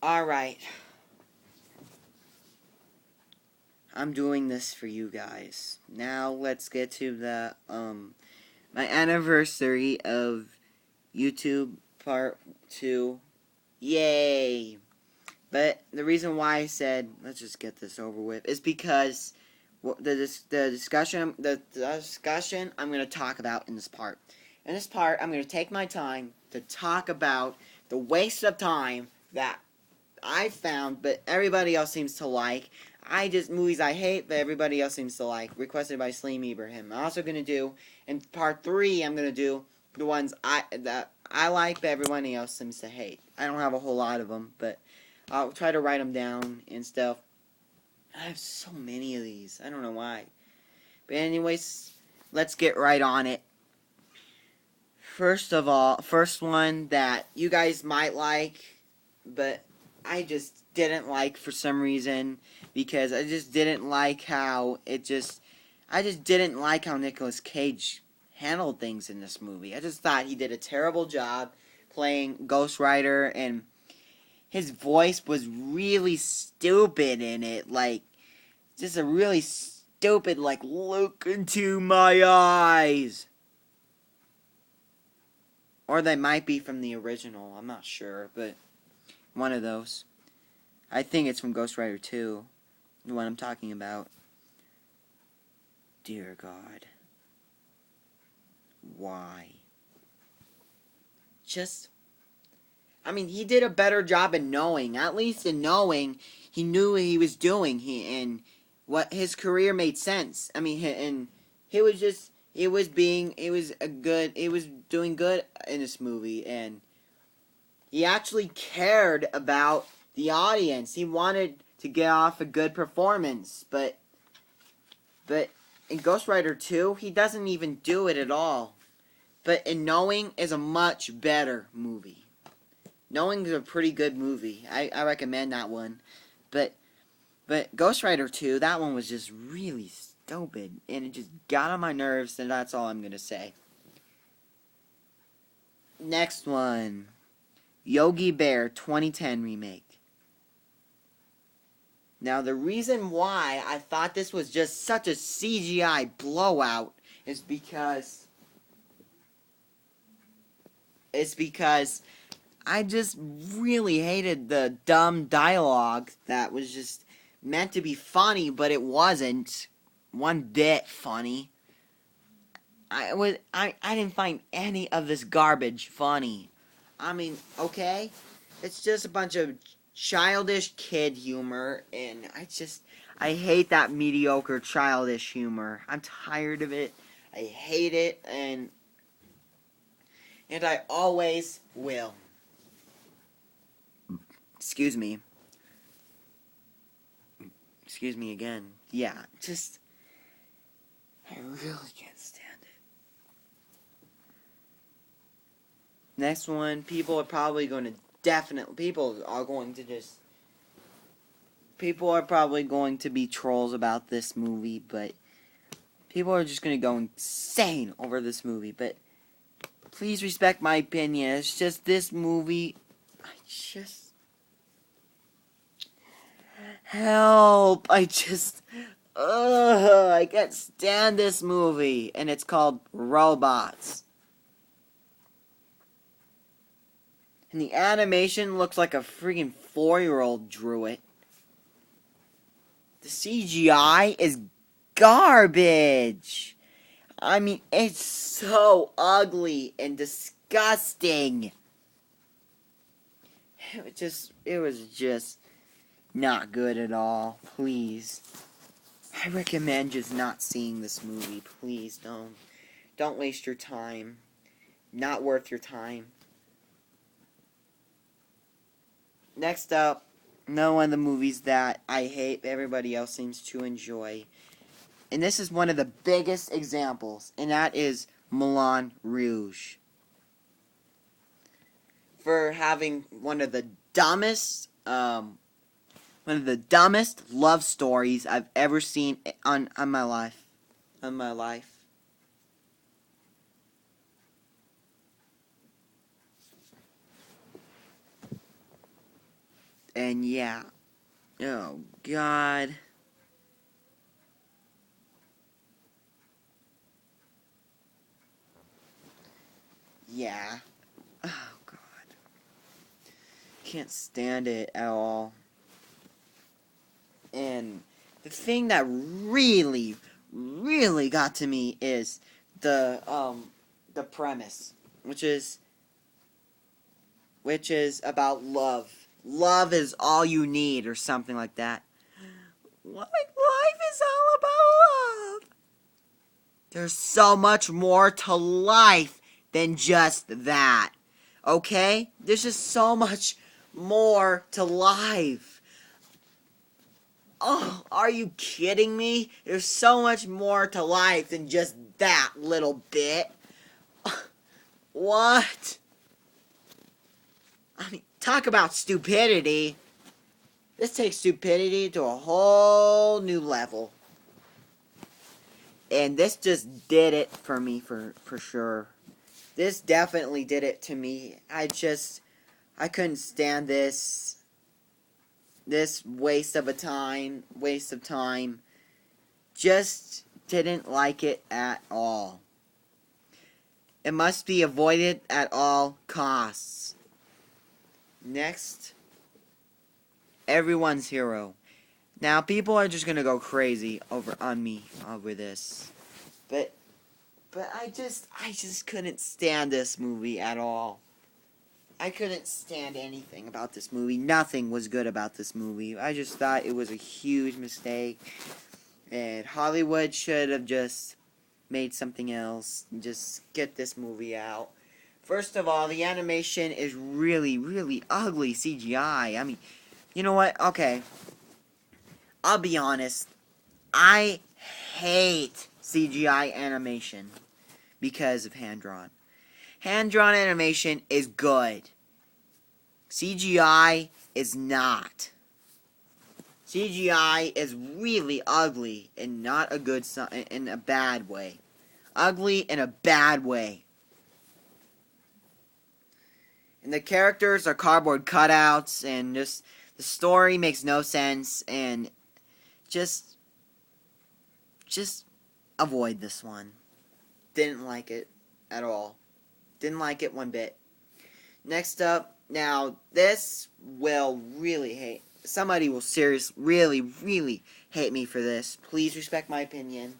Alright. I'm doing this for you guys. Now let's get to the my anniversary of YouTube part 2. Yay! But the reason why I said let's just get this over with is because the discussion I'm going to talk about in this part. In this part, I'm going to take my time to talk about the waste of time that I found, but everybody else seems to like. Movies I hate, but everybody else seems to like. Requested by Saleem Ibrahim. I'm also gonna do in part 3. I'm gonna do the ones that I like, but everybody else seems to hate. I don't have a whole lot of them, but I'll try to write them down and stuff. I have so many of these. I don't know why. But anyways, let's get right on it. First of all, first one that you guys might like, but I just didn't like for some reason, because I just didn't like how Nicolas Cage handled things in this movie. I just thought he did a terrible job playing Ghost Rider, and his voice was really stupid in it, like, just a really stupid, like, look into my eyes. Or they might be from the original, I'm not sure, but one of those. I think it's from Ghost Rider 2, the one I'm talking about. Dear God. Why? He did a better job in knowing. At least in knowing, he knew what he was doing. And what his career made sense. And he was doing good in this movie. And he actually cared about the audience. He wanted to get off a good performance, but in Ghost Rider 2, he doesn't even do it at all. But in Knowing is a much better movie. Knowing is a pretty good movie. I recommend that one. But Ghost Rider 2, that one was just really stupid, and it just got on my nerves, and that's all I'm gonna say. Next one, Yogi Bear 2010 remake. Now, the reason why I thought this was just such a CGI blowout is because I just really hated the dumb dialogue that was just meant to be funny, but it wasn't one bit funny. I didn't find any of this garbage funny. Okay, it's just a bunch of childish kid humor, and I hate that mediocre childish humor. I'm tired of it. I hate it, and I always will. Excuse me. Excuse me again. Yeah, I really can't stand it. Next one, people are probably going to people are probably going to be trolls about this movie, but people are just going to go insane over this movie, but please respect my opinion. It's just this movie, help, I can't stand this movie, and it's called Robots. And the animation looks like a freaking 4-year-old drew it. The CGI is garbage. It's so ugly and disgusting. It was just not good at all. Please. I recommend just not seeing this movie. Please don't. Don't waste your time. Not worth your time. Next up, another one of the movies that I hate, everybody else seems to enjoy. And this is one of the biggest examples, and that is Moulin Rouge. For having one of the dumbest love stories I've ever seen on my life. And yeah. Oh, God. Yeah. Oh, God. Can't stand it at all. And the thing that really, really got to me is the premise, which is about love. Love is all you need, or something like that. Like life is all about love. There's so much more to life than just that. Okay? There's just so much more to life. Oh, are you kidding me? There's so much more to life than just that little bit. What? I mean, talk about stupidity. This takes stupidity to a whole new level. And this just did it for me for sure. This definitely did it to me. I couldn't stand this waste of time. Just didn't like it at all. It must be avoided at all costs. Next, Everyone's Hero. Now, people are just gonna go crazy on me over this. But I just couldn't stand this movie at all. I couldn't stand anything about this movie. Nothing was good about this movie. I just thought it was a huge mistake. And Hollywood should have just made something else. And just get this movie out. First of all, the animation is really, really ugly CGI. I mean, you know what? Okay. I'll be honest. I hate CGI animation because of hand-drawn. Hand-drawn animation is good. CGI is not. CGI is really ugly and not a good in a bad way. Ugly in a bad way. And the characters are cardboard cutouts, and just the story makes no sense, and just avoid this one. Didn't like it at all. Didn't like it one bit. Next up, now this will really hate. Somebody will really, really hate me for this. Please respect my opinion.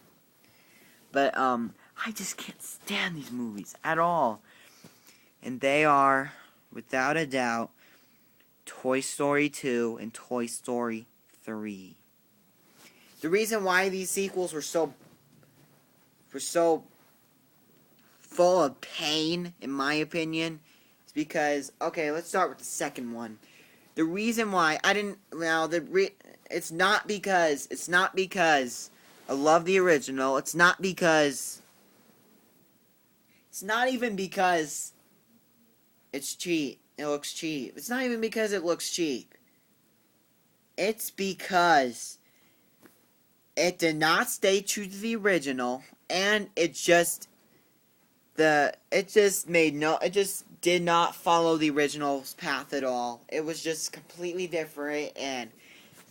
But I just can't stand these movies at all. And they are, without a doubt, Toy Story 2 and Toy Story 3. The reason why these sequels were so full of pain, in my opinion, is because, okay, let's start with the second one. The reason why I didn't, it's not because I love the original. It's not even because it's cheap. It looks cheap. It's not even because it looks cheap. It's because it did not stay true to the original, and it just did not follow the original's path at all. It was just completely different, and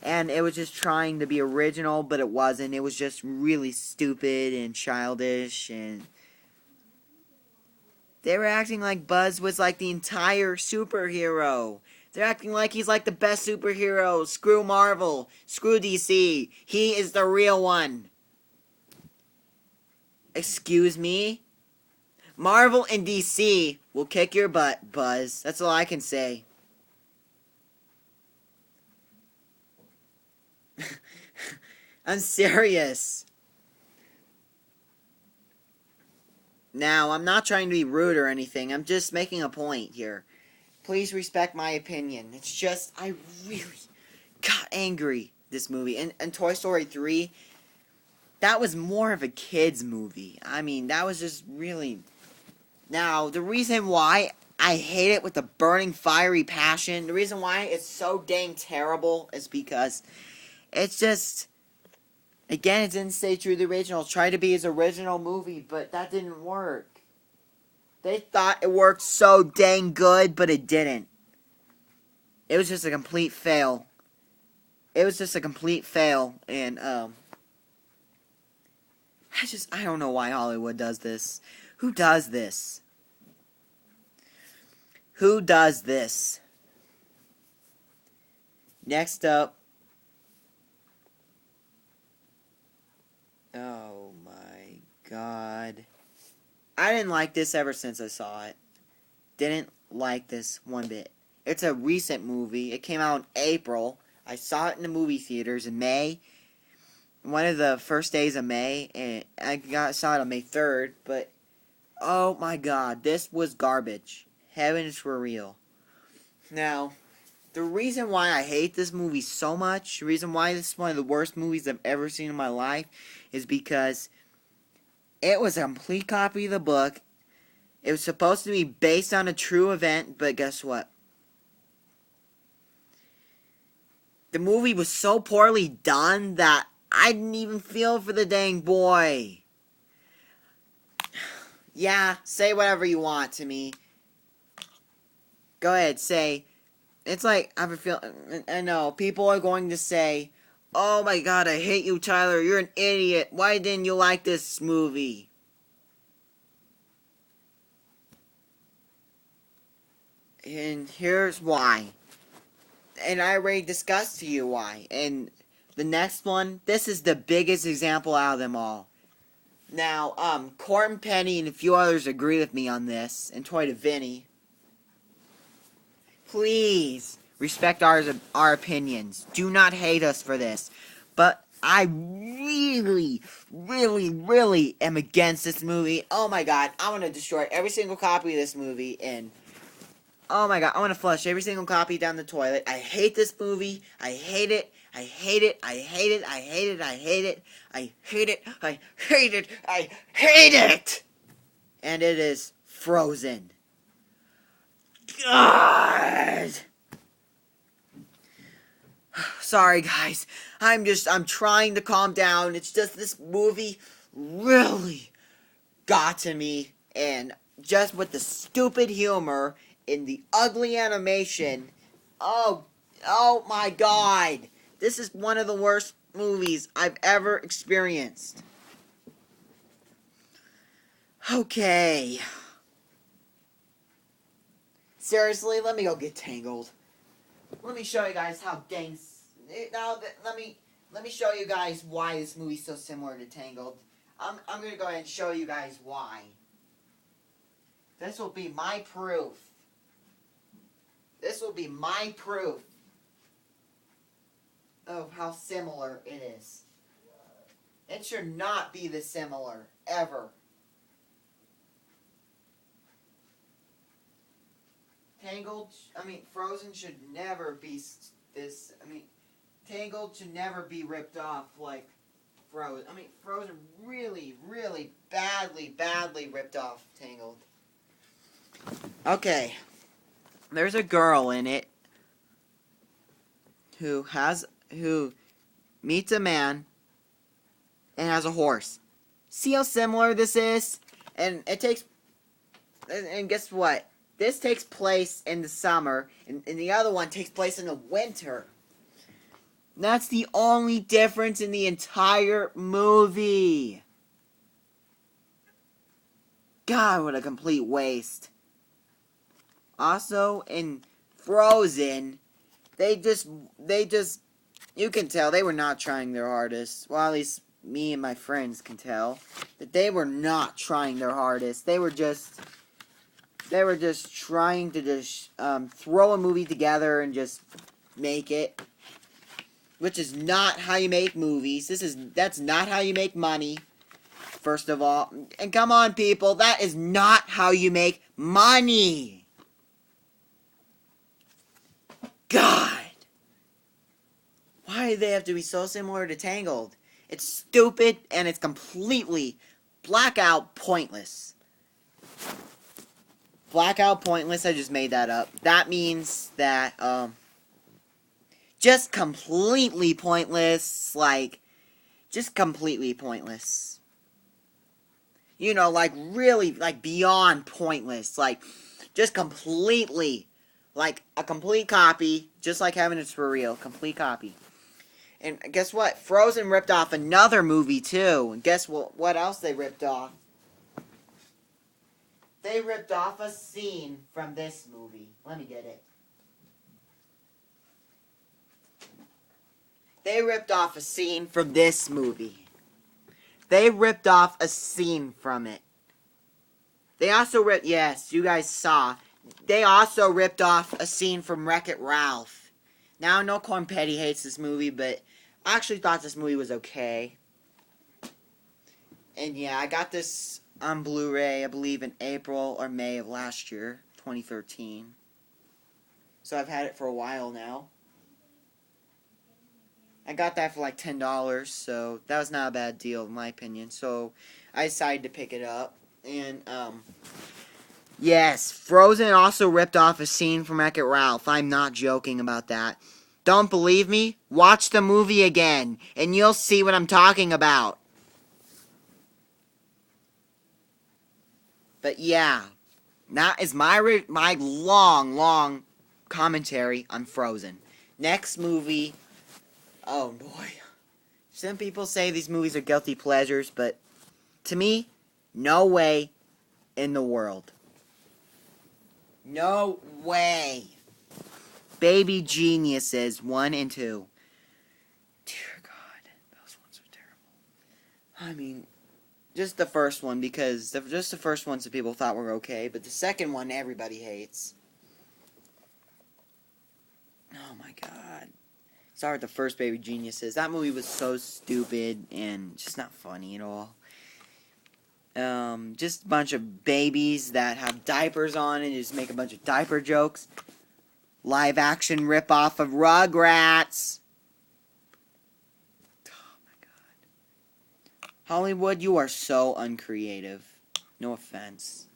it was just trying to be original, but it wasn't. It was just really stupid and childish, and they were acting like Buzz was like the entire superhero. They're acting like he's like the best superhero. Screw Marvel. Screw DC. He is the real one. Excuse me? Marvel and DC will kick your butt, Buzz. That's all I can say. I'm serious. Now, I'm not trying to be rude or anything. I'm just making a point here. Please respect my opinion. It's just, I really got angry this movie. And Toy Story 3, that was more of a kid's movie. I mean, that was just really... Now, the reason why I hate it with a burning, fiery passion, the reason why it's so dang terrible is because it's just... Again, it didn't stay true to the original. It tried to be his original movie, but that didn't work. They thought it worked so dang good, but it didn't. It was just a complete fail. It was just a complete fail, and I don't know why Hollywood does this. Who does this? Who does this? Next up. Oh my god. I didn't like this ever since I saw it. Didn't like this one bit. It's a recent movie. It came out in April. I saw it in the movie theaters in May. One of the first days of May. And saw it on May 3rd. But, oh my god. This was garbage. Heaven is for real. Now, the reason why I hate this movie so much, the reason why this is one of the worst movies I've ever seen in my life, is because it was a complete copy of the book. It was supposed to be based on a true event, but guess what? The movie was so poorly done that I didn't even feel for the dang boy. Yeah, say whatever you want to me. Go ahead, say. It's like, I have a feel. I know, people are going to say, "Oh my god, I hate you, Tyler. You're an idiot. Why didn't you like this movie?" And here's why. And I already discussed to you why. And the next one, this is the biggest example out of them all. Now, Corbin Penny and a few others agree with me on this, and Toy to Vinny. Please respect our opinions. Do not hate us for this. But I really, really, really am against this movie. Oh my god, I want to destroy every single copy of this movie, and oh my god, I want to flush every single copy down the toilet. I hate this movie. I hate it. I hate it. I hate it. I hate it. I hate it. I hate it. I hate it. I hate it. And it is Frozen. God. Sorry, guys. I'm trying to calm down. It's just this movie really got to me. And just with the stupid humor in the ugly animation. Oh my god. This is one of the worst movies I've ever experienced. Okay. Seriously, let me go get Tangled. Let me show you guys how dang... let me show you guys why this movie's so similar to Tangled. I'm going to go ahead and show you guys why. This will be my proof. This will be my proof of how similar it is. It should not be this similar, ever. Frozen should never be this, Tangled should never be ripped off like Frozen. Frozen really, really badly ripped off Tangled. Okay. There's a girl in it who meets a man and has a horse. See how similar this is? And guess what? This takes place in the summer, and the other one takes place in the winter. That's the only difference in the entire movie. God, what a complete waste. Also, in Frozen, they just, you can tell they were not trying their hardest. Well, at least me and my friends can tell that they were not trying their hardest. They were just trying to throw a movie together and just make it. Which is not how you make movies. That's not how you make money. First of all. And come on, people. That is not how you make money. God. Why do they have to be so similar to Tangled? It's stupid and it's completely blackout pointless. Blackout pointless, I just made that up. That means that, just completely pointless, just completely pointless. Really, beyond pointless, just completely Like a complete copy, just like Heaven is for Real, complete copy. And guess what? Frozen ripped off another movie too. And guess what else they ripped off? They ripped off a scene from this movie. Let me get it. They ripped off a scene from this movie. They ripped off a scene from it. They also ripped, yes, you guys saw. They also ripped off a scene from Wreck-It Ralph. Now, I know Corn Petty hates this movie, but I actually thought this movie was okay. And yeah, I got this on Blu-ray, I believe, in April or May of last year, 2013. So I've had it for a while now. I got that for like $10, so that was not a bad deal in my opinion. So I decided to pick it up. And, yes, Frozen also ripped off a scene from Wreck-It Ralph. I'm not joking about that. Don't believe me? Watch the movie again, and you'll see what I'm talking about. But yeah, that is my long commentary on Frozen. Next movie. Oh boy. Some people say these movies are guilty pleasures, but to me, no way in the world. No way. Baby Geniuses 1 and 2. Dear God, those ones are terrible. I mean, just the first one, because just the first ones that people thought were okay, but the second one everybody hates. Oh my God. Sorry, the first Baby Geniuses. That movie was so stupid and just not funny at all. Just a bunch of babies that have diapers on and just make a bunch of diaper jokes. Live action ripoff of Rugrats. Oh my God. Hollywood, you are so uncreative. No offense.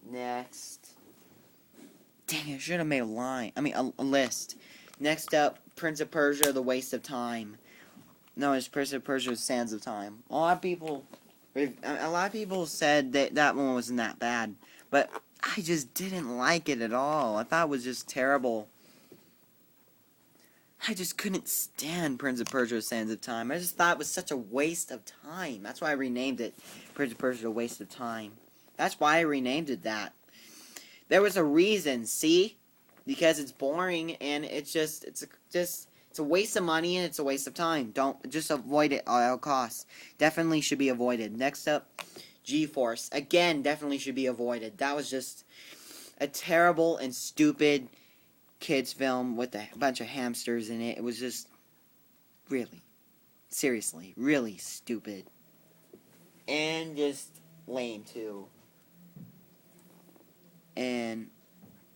Next. Dang, I should have made a list. Next up, Prince of Persia, The Waste of Time. No, it's Prince of Persia, Sands of Time. A lot of people said that one wasn't that bad, but I just didn't like it at all. I thought it was just terrible. I just couldn't stand Prince of Persia, Sands of Time. I just thought it was such a waste of time. That's why I renamed it Prince of Persia, A Waste of Time. That's why I renamed it that. There was a reason, see? Because it's boring and it's a waste of money and it's a waste of time. Don't just avoid it at all costs. Definitely should be avoided. Next up, G-Force. Again, definitely should be avoided. That was just a terrible and stupid kids film with a bunch of hamsters in it. It was just really, seriously, really stupid. And just lame too. And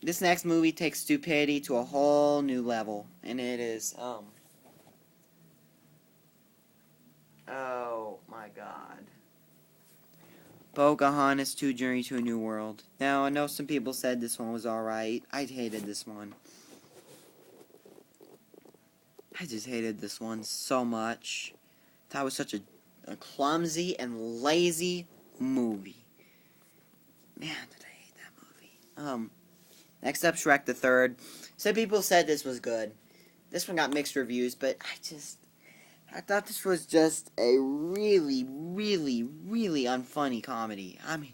this next movie takes stupidity to a whole new level. And it is, oh my God. Pocahontas 2 Journey to a New World. Now, I know some people said this one was alright. I hated this one. I just hated this one so much. That was such a clumsy and lazy movie. Man, did I hate that movie. Next up, Shrek the Third. Some people said this was good. This one got mixed reviews, but I thought this was just a really, really, really unfunny comedy. I mean,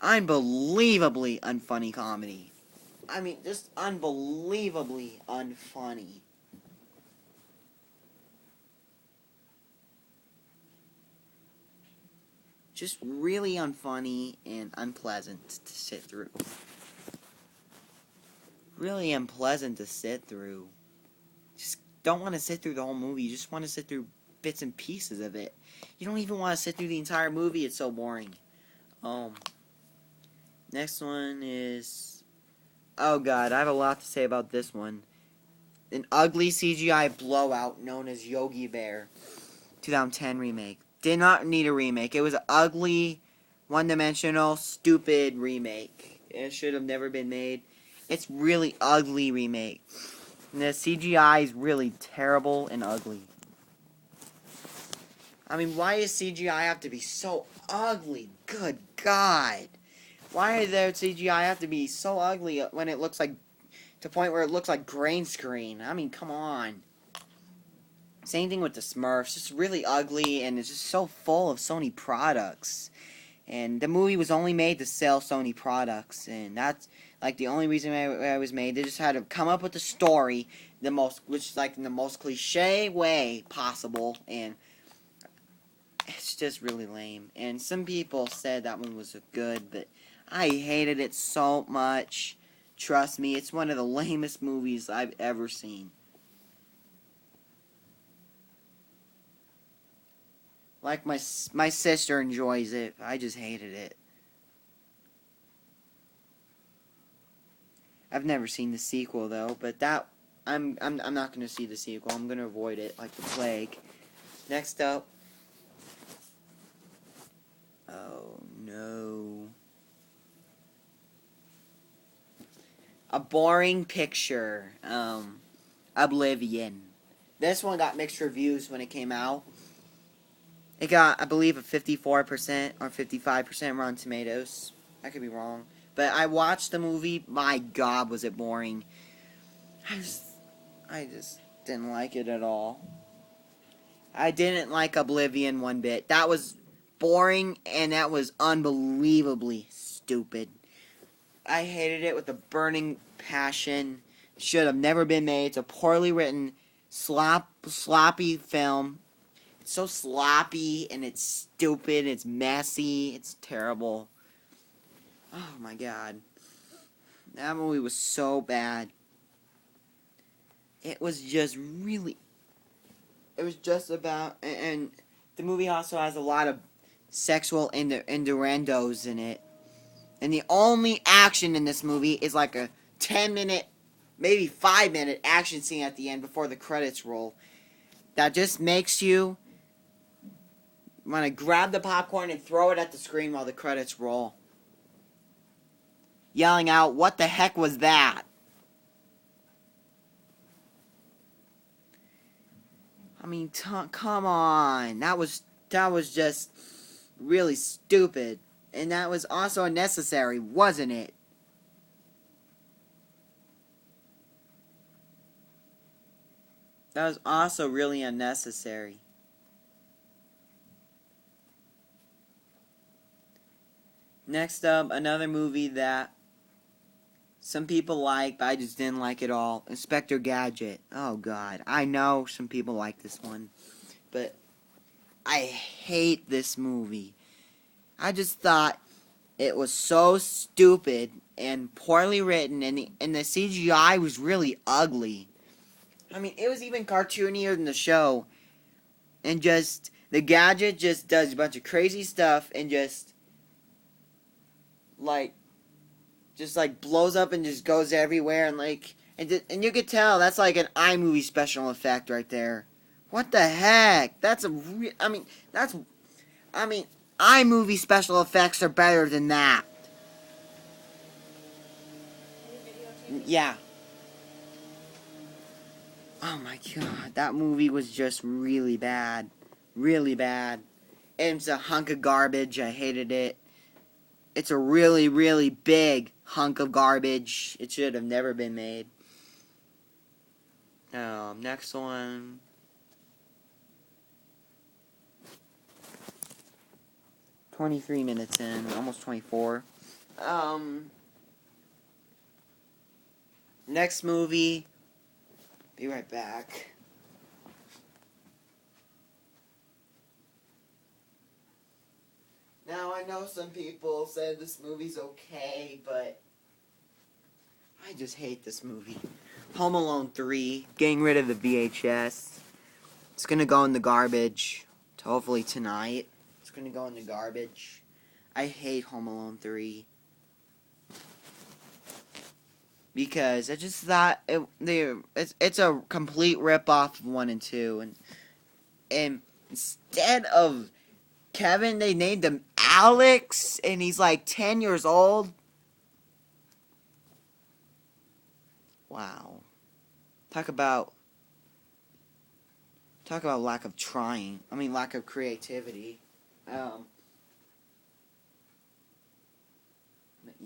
unbelievably unfunny comedy. I mean, just unbelievably unfunny. Just really unfunny and unpleasant to sit through. Really unpleasant to sit through. Just don't want to sit through the whole movie. You just want to sit through bits and pieces of it. You don't even want to sit through the entire movie. It's so boring. Next one is... Oh God, I have a lot to say about this one. An ugly CGI blowout known as Yogi Bear. 2010 remake. Did not need a remake. It was an ugly, one-dimensional, stupid remake. It should have never been made. It's really ugly remake. And the CGI is really terrible and ugly. I mean, why does CGI have to be so ugly? Good God. Why did their CGI have to be so ugly when it looks like, to the point where it looks like green screen? I mean, come on. Same thing with the Smurfs. Just really ugly, and it's just so full of Sony products. And the movie was only made to sell Sony products, and that's like the only reason why it was made. They just had to come up with the story, which is like in the most cliche way possible, and it's just really lame. And some people said that one was good, but I hated it so much. Trust me, it's one of the lamest movies I've ever seen. Like my sister enjoys it. I just hated it. I've never seen the sequel though, but that I'm not gonna see the sequel. I'm gonna avoid it like the plague. Next up. Oh no. A boring picture. Oblivion. This one got mixed reviews when it came out. It got, I believe, a 54% or 55% Rotten Tomatoes. I could be wrong. But I watched the movie. My God, was it boring. I just didn't like it at all. I didn't like Oblivion one bit. That was boring, and that was unbelievably stupid. I hated it with a burning passion. Should have never been made. It's a poorly written, sloppy film. It's so sloppy, and it's stupid, it's messy, it's terrible. Oh my God. That movie was so bad. It was just really... It was just about... And the movie also has a lot of sexual innuendos in it. And the only action in this movie is like a 10-minute, maybe 5-minute action scene at the end before the credits roll. That just makes you want to grab the popcorn and throw it at the screen while the credits roll. Yelling out, "What the heck was that?" I mean, come on. That was just really stupid. And that was also unnecessary, wasn't it? That was also really unnecessary. Next up, another movie that some people like, but I just didn't like it all. Inspector Gadget. Oh, God. I know some people like this one, but I hate this movie. I just thought it was so stupid and poorly written, and the CGI was really ugly. I mean, it was even cartoonier than the show. And just, the Gadget just does a bunch of crazy stuff and like, just blows up and just goes everywhere, and you could tell that's like an iMovie special effect right there. What the heck? I mean, iMovie special effects are better than that. Yeah. Oh my God, that movie was just really bad. Really bad. It's a hunk of garbage. I hated it. It's a really, really big hunk of garbage. It should have never been made. Next one. 23 minutes in, almost 24. Next movie. Be right back. Now, I know some people said this movie's okay, but I just hate this movie. Home Alone 3, getting rid of the VHS. It's gonna go in the garbage. Hopefully tonight. It's gonna go in the garbage. I hate Home Alone 3. Because I just thought it's a complete rip-off of 1 and 2. And instead of Kevin, they named him Alex, and he's like 10 years old. Wow. Talk about lack of trying. I mean, lack of creativity.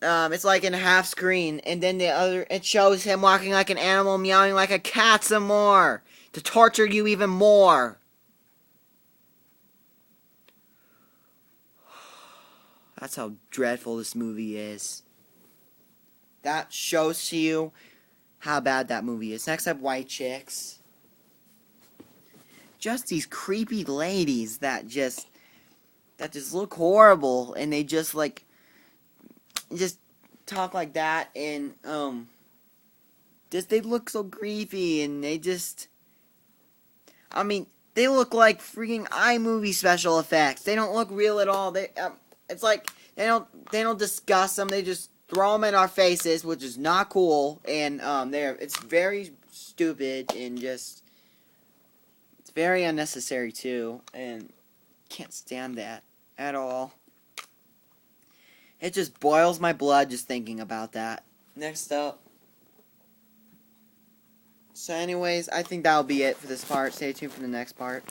it's like in half screen, and then it shows him walking like an animal, meowing like a cat some more to torture you even more. That's how dreadful this movie is. That shows to you how bad that movie is. Next up, White Chicks. Just these creepy ladies that just look horrible, and they just talk like that, and they look so creepy, and I mean, they look like freaking iMovie special effects. They don't look real at all. It's like they don't discuss them. They just throw them in our faces, which is not cool, and it's very stupid, and just it's very unnecessary too, and can't stand that at all. It just boils my blood just thinking about that. Next up. So anyways, I think that'll be it for this part. Stay tuned for the next part.